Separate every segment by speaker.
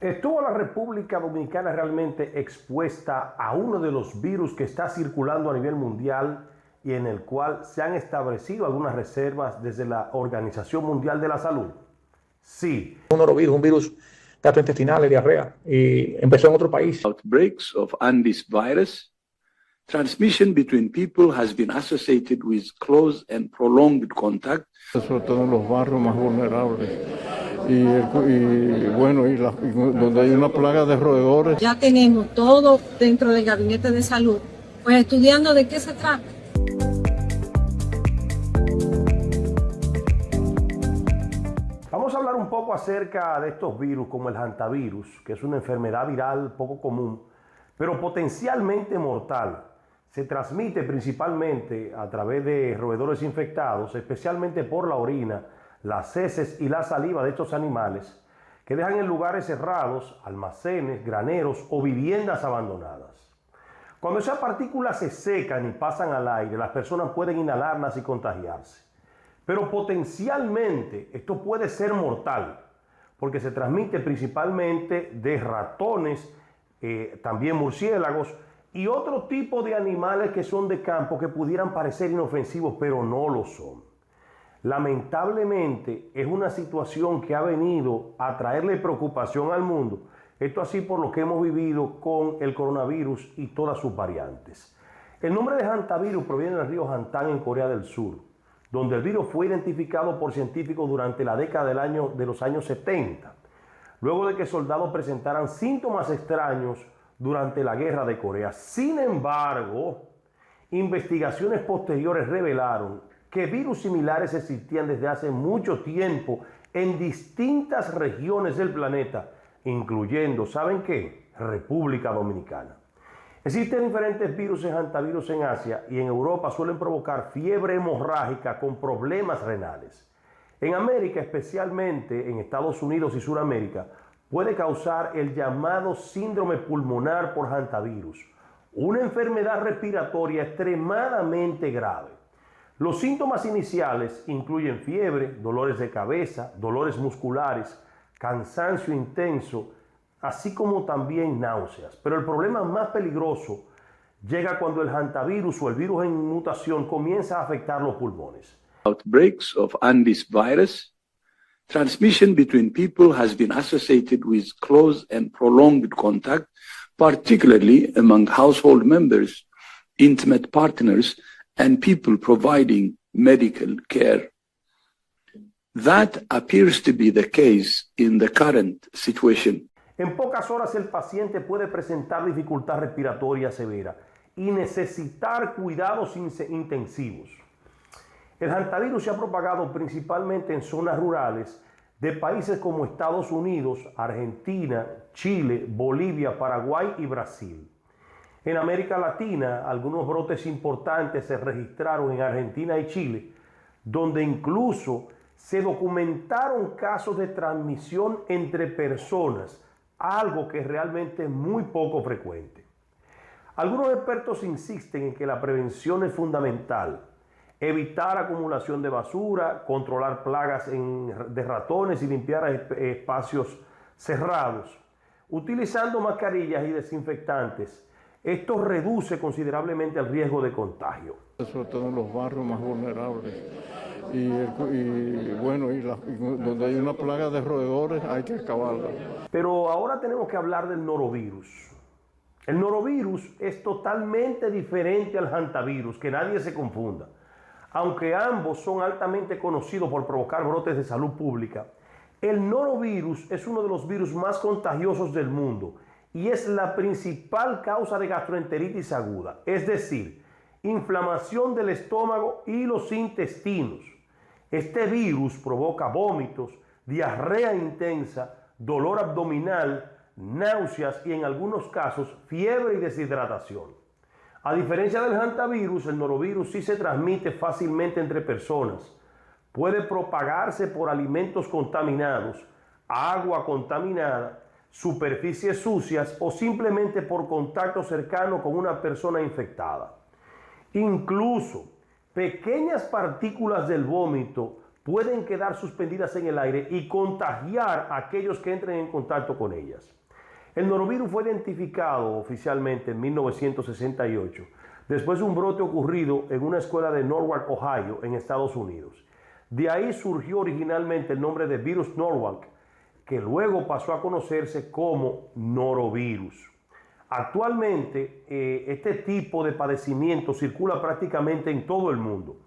Speaker 1: ¿Estuvo la República Dominicana realmente expuesta a uno de los virus que está circulando a nivel mundial y en el cual se han establecido algunas reservas desde la Organización Mundial de la Salud? Sí.
Speaker 2: Un norovirus, un virus gastrointestinal, diarrea, y empezó en otro país.
Speaker 3: Outbreaks of Andes virus. Transmission between people has been associated with close and prolonged contact.
Speaker 4: Sobre todo en los barrios más vulnerables. Donde hay una plaga de roedores.
Speaker 5: Ya tenemos todo dentro del gabinete de salud, pues estudiando de qué se trata.
Speaker 1: Vamos a hablar un poco acerca de estos virus como el hantavirus, que es una enfermedad viral poco común, pero potencialmente mortal. Se transmite principalmente a través de roedores infectados, especialmente por la orina, las heces y la saliva de estos animales, que dejan en lugares cerrados, almacenes, graneros o viviendas abandonadas. Cuando esas partículas se secan y pasan al aire, las personas pueden inhalarlas y contagiarse. Pero potencialmente esto puede ser mortal, porque se transmite principalmente de ratones, también murciélagos y otro tipo de animales que son de campo que pudieran parecer inofensivos, pero no lo son. Lamentablemente es una situación que ha venido a traerle preocupación al mundo. Esto así por lo que hemos vivido con el coronavirus y todas sus variantes. El nombre de hantavirus proviene del río Hantan en Corea del Sur, donde el virus fue identificado por científicos durante la década de los años 70, luego de que soldados presentaran síntomas extraños durante la guerra de Corea. Sin embargo, investigaciones posteriores revelaron que virus similares existían desde hace mucho tiempo en distintas regiones del planeta, incluyendo, ¿saben qué? República Dominicana. Existen diferentes virus en hantavirus en Asia y en Europa suelen provocar fiebre hemorrágica con problemas renales. En América, especialmente en Estados Unidos y Sudamérica, puede causar el llamado síndrome pulmonar por hantavirus, una enfermedad respiratoria extremadamente grave. Los síntomas iniciales incluyen fiebre, dolores de cabeza, dolores musculares, cansancio intenso, así como también náuseas. Pero el problema más peligroso llega cuando el hantavirus o el virus en mutación comienza a afectar los pulmones.
Speaker 3: Outbreaks of Andes virus. Transmission between people has been associated with close and prolonged contact, particularly among household members, intimate partners, and people providing medical care. That appears to be the case in the current situation.
Speaker 1: En pocas horas el paciente puede presentar dificultad respiratoria severa y necesitar cuidados intensivos. El hantavirus se ha propagado principalmente en zonas rurales de países como Estados Unidos, Argentina, Chile, Bolivia, Paraguay y Brasil. En América Latina, algunos brotes importantes se registraron en Argentina y Chile, donde incluso se documentaron casos de transmisión entre personas, algo que es realmente muy poco frecuente. Algunos expertos insisten en que la prevención es fundamental. Evitar acumulación de basura, controlar plagas de ratones y limpiar espacios cerrados. Utilizando mascarillas y desinfectantes. Esto reduce considerablemente el riesgo de contagio.
Speaker 4: Sobre todo en los barrios más vulnerables. Donde hay una plaga de roedores hay que acabarla.
Speaker 1: Pero ahora tenemos que hablar del norovirus. El norovirus es totalmente diferente al hantavirus, que nadie se confunda. Aunque ambos son altamente conocidos por provocar brotes de salud pública, el norovirus es uno de los virus más contagiosos del mundo y es la principal causa de gastroenteritis aguda, es decir, inflamación del estómago y los intestinos. Este virus provoca vómitos, diarrea intensa, dolor abdominal, náuseas y en algunos casos fiebre y deshidratación. A diferencia del hantavirus, el norovirus sí se transmite fácilmente entre personas. Puede propagarse por alimentos contaminados, agua contaminada, superficies sucias o simplemente por contacto cercano con una persona infectada. Incluso pequeñas partículas del vómito pueden quedar suspendidas en el aire y contagiar a aquellos que entren en contacto con ellas. El norovirus fue identificado oficialmente en 1968, después de un brote ocurrido en una escuela de Norwalk, Ohio, en Estados Unidos. De ahí surgió originalmente el nombre de virus Norwalk, que luego pasó a conocerse como norovirus. Actualmente, este tipo de padecimiento circula prácticamente en todo el mundo.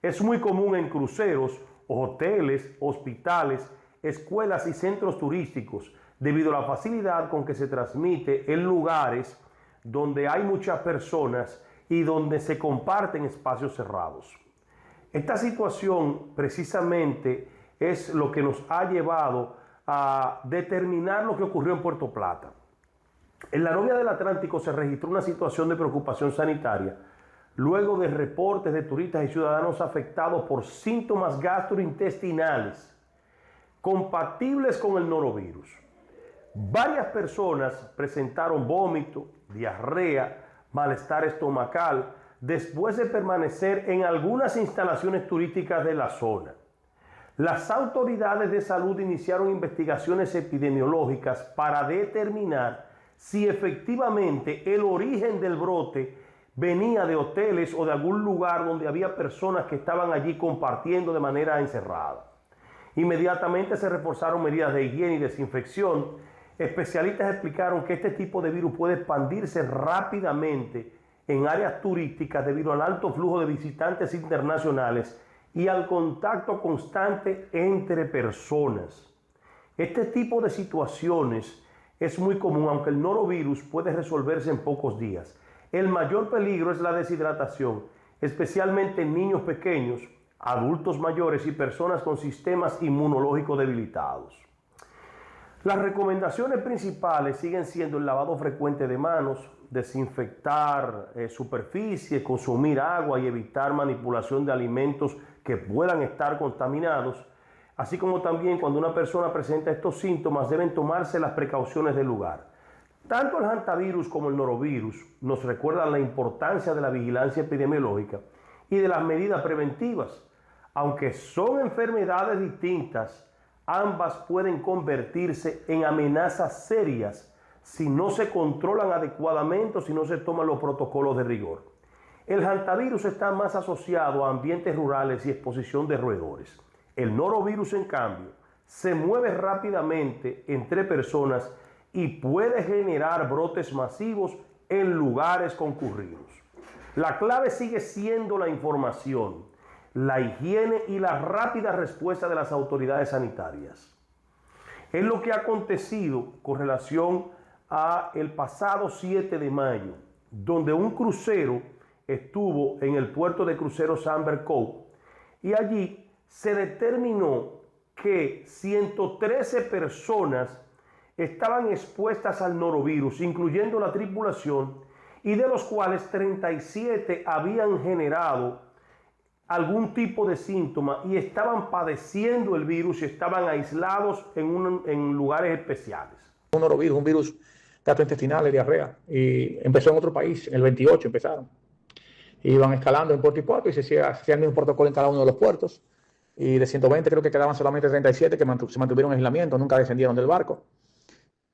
Speaker 1: Es muy común en cruceros, hoteles, hospitales, escuelas y centros turísticos, debido a la facilidad con que se transmite en lugares donde hay muchas personas y donde se comparten espacios cerrados. Esta situación precisamente es lo que nos ha llevado a determinar lo que ocurrió en Puerto Plata. En la Novia del Atlántico se registró una situación de preocupación sanitaria luego de reportes de turistas y ciudadanos afectados por síntomas gastrointestinales compatibles con el norovirus. Varias personas presentaron vómito, diarrea, malestar estomacal, después de permanecer en algunas instalaciones turísticas de la zona. Las autoridades de salud iniciaron investigaciones epidemiológicas para determinar si efectivamente el origen del brote venía de hoteles o de algún lugar donde había personas que estaban allí compartiendo de manera encerrada. Inmediatamente se reforzaron medidas de higiene y desinfección. Especialistas explicaron que este tipo de virus puede expandirse rápidamente en áreas turísticas debido al alto flujo de visitantes internacionales y al contacto constante entre personas. Este tipo de situaciones es muy común, aunque el norovirus puede resolverse en pocos días. El mayor peligro es la deshidratación, especialmente en niños pequeños, adultos mayores y personas con sistemas inmunológicos debilitados. Las recomendaciones principales siguen siendo el lavado frecuente de manos, desinfectar superficie, consumir agua y evitar manipulación de alimentos que puedan estar contaminados, así como también cuando una persona presenta estos síntomas deben tomarse las precauciones del lugar. Tanto el hantavirus como el norovirus nos recuerdan la importancia de la vigilancia epidemiológica y de las medidas preventivas. Aunque son enfermedades distintas, ambas pueden convertirse en amenazas serias si no se controlan adecuadamente o si no se toman los protocolos de rigor. El hantavirus está más asociado a ambientes rurales y exposición de roedores. El norovirus, en cambio, se mueve rápidamente entre personas y puede generar brotes masivos en lugares concurridos. La clave sigue siendo la información, la higiene y la rápida respuesta de las autoridades sanitarias. Es lo que ha acontecido con relación a el pasado 7 de mayo, donde un crucero estuvo en el puerto de cruceros Amber Cove y allí se determinó que 113 personas estaban expuestas al norovirus, incluyendo la tripulación, y de los cuales 37 habían generado algún tipo de síntoma y estaban padeciendo el virus y estaban aislados en lugares especiales.
Speaker 2: Un norovirus, un virus gastrointestinal de diarrea, y empezó en otro país, en el 28 empezaron. Iban escalando en puerto y puerto y se hacía el mismo protocolo en cada uno de los puertos. Y de 120 creo que quedaban solamente 37 que se mantuvieron en aislamiento, nunca descendieron del barco.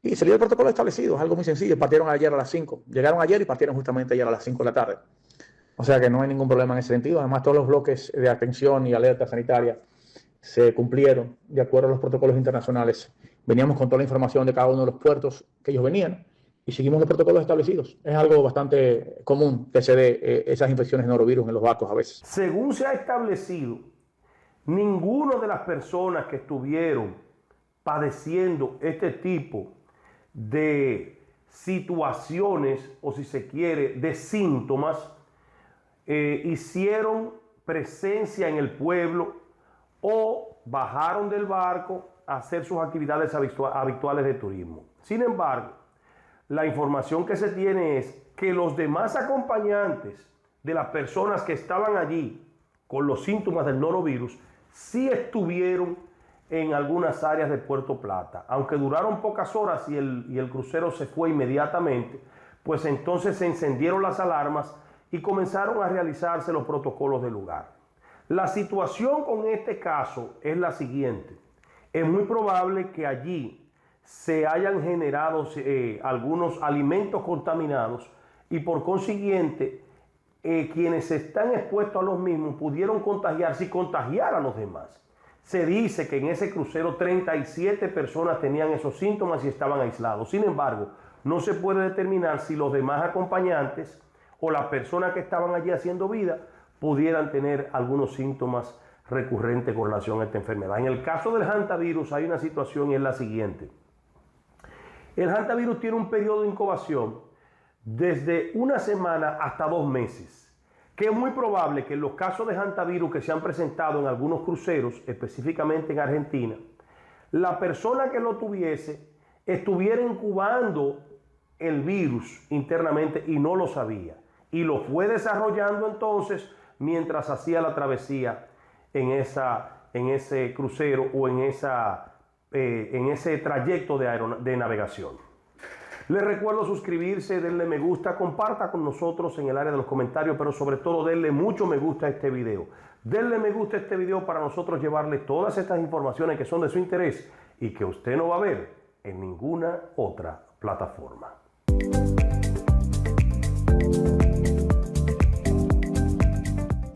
Speaker 2: Y salió el protocolo establecido, es algo muy sencillo. Partieron ayer a las 5. Llegaron ayer y partieron justamente ayer a las 5 de la tarde. O sea que no hay ningún problema en ese sentido. Además, todos los bloques de atención y alerta sanitaria se cumplieron de acuerdo a los protocolos internacionales. Veníamos con toda la información de cada uno de los puertos que ellos venían y seguimos los protocolos establecidos. Es algo bastante común que se dé esas infecciones de norovirus en los barcos a veces.
Speaker 1: Según se ha establecido, ninguno de las personas que estuvieron padeciendo este tipo de situaciones, o si se quiere, de síntomas, hicieron presencia en el pueblo o bajaron del barco a hacer sus actividades habituales de turismo. Sin embargo, la información que se tiene es que los demás acompañantes de las personas que estaban allí con los síntomas del norovirus sí estuvieron en algunas áreas de Puerto Plata. Aunque duraron pocas horas y el crucero se fue inmediatamente, pues entonces se encendieron las alarmas y comenzaron a realizarse los protocolos del lugar. La situación con este caso es la siguiente. Es muy probable que allí se hayan generado algunos alimentos contaminados y por consiguiente quienes están expuestos a los mismos pudieron contagiarse y contagiar a los demás. Se dice que en ese crucero 37 personas tenían esos síntomas y estaban aislados. Sin embargo, no se puede determinar si los demás acompañantes o las personas que estaban allí haciendo vida pudieran tener algunos síntomas recurrentes con relación a esta enfermedad. En el caso del hantavirus hay una situación y es la siguiente. El hantavirus tiene un periodo de incubación desde una semana hasta 2 meses, que es muy probable que en los casos de hantavirus que se han presentado en algunos cruceros, específicamente en Argentina, la persona que lo tuviese estuviera incubando el virus internamente y no lo sabía, y lo fue desarrollando entonces mientras hacía la travesía en ese crucero o en ese trayecto de navegación. Les recuerdo suscribirse, denle me gusta, comparta con nosotros en el área de los comentarios, pero sobre todo denle mucho me gusta a este video. Denle me gusta a este video para nosotros llevarle todas estas informaciones que son de su interés y que usted no va a ver en ninguna otra plataforma.